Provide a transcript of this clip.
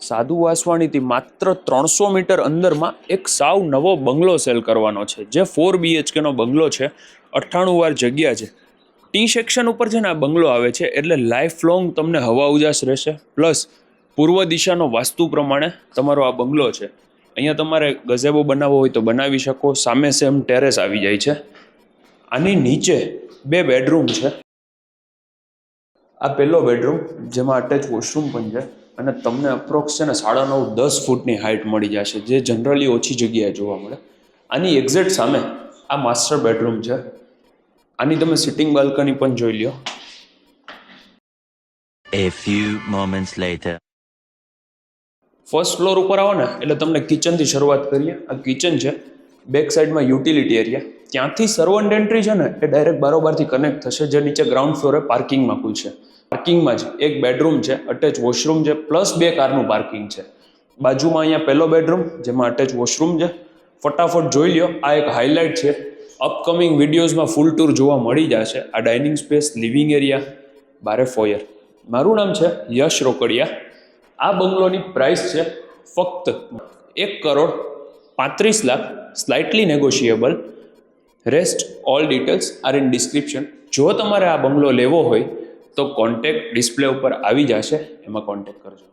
સાધુ વાસવાણીથી માત્ર 300 મીટર અંદરમાં એક સાવ નવો બંગલો સેલ કરવાનો છે, જે 4 BHK નો બંગલો છે. 98 વાર જગ્યા છે. ટી સેક્શન ઉપર છે ને આ બંગલો આવે છે, એટલે લાઈફ લોંગ તમને હવા ઉજાસ રહેશે. પ્લસ પૂર્વ દિશાનો વાસ્તુ પ્રમાણે તમારો આ બંગલો છે. અહીંયા તમારે ગઝેબો બનાવવો હોય તો બનાવી શકો. સામે સેમ ટેરેસ આવી જાય છે. આની નીચે 2 બેડરૂમ છે. આ પહેલો બેડરૂમ, જેમાં અટેચ વોશરૂમ પણ છે, અને તમને અપ્રોક્સ છે ને 9.5-10 ફૂટની હાઇટ મળી જશે, જે જનરલી ઓછી જગ્યાએ જોવા મળે. આની એક્ઝેક્ટ સામે આ માસ્ટર બેડરૂમ છે. આની તમે સિટિંગ બાલ્કની પણ જોઈ લ્યો. A few moments later. First floor ઉપર આવો ને એટલે તમને કિચનથી શરૂઆત કરીએ. આ કિચન છે. બેક સાઈડમાં યુટિલિટી એરિયા. ત્યાંથી સર્વન્ટ એન્ટ્રી છે ને એ ડાયરેક્ટ બારોબારથી કનેક્ટ થશે, જે નીચે ગ્રાઉન્ડ ફ્લોરે પાર્કિંગમાં ખુલશે. પાર્કિંગમાં જ એક બેડરૂમ છે, અટેચ વોશરૂમ છે, પ્લસ 2 કારનું પાર્કિંગ છે. બાજુમાં અહીંયા પહેલો બેડરૂમ, જેમાં અટેચ વોશરૂમ છે. ફટાફટ જોઈ લ્યો, આ એક હાઇલાઇટ છે. અપકમિંગ વિડીયોઝમાં ફૂલ ટૂર જોવા મળી જશે. આ ડાઇનિંગ સ્પેસ, લિવિંગ એરિયા, બારે ફોયર. મારું નામ છે યશ રોકડિયા. આ બંગલોની પ્રાઇસ છે ફક્ત 1,35,00,000, slightly negotiable. Rest all details are in description. જો તમારે આ બંગલો લેવો હોય તો કોન્ટેક્ટ ડિસ્પ્લે ઉપર આવી જશે, એમાં કોન્ટેક્ટ કરજો.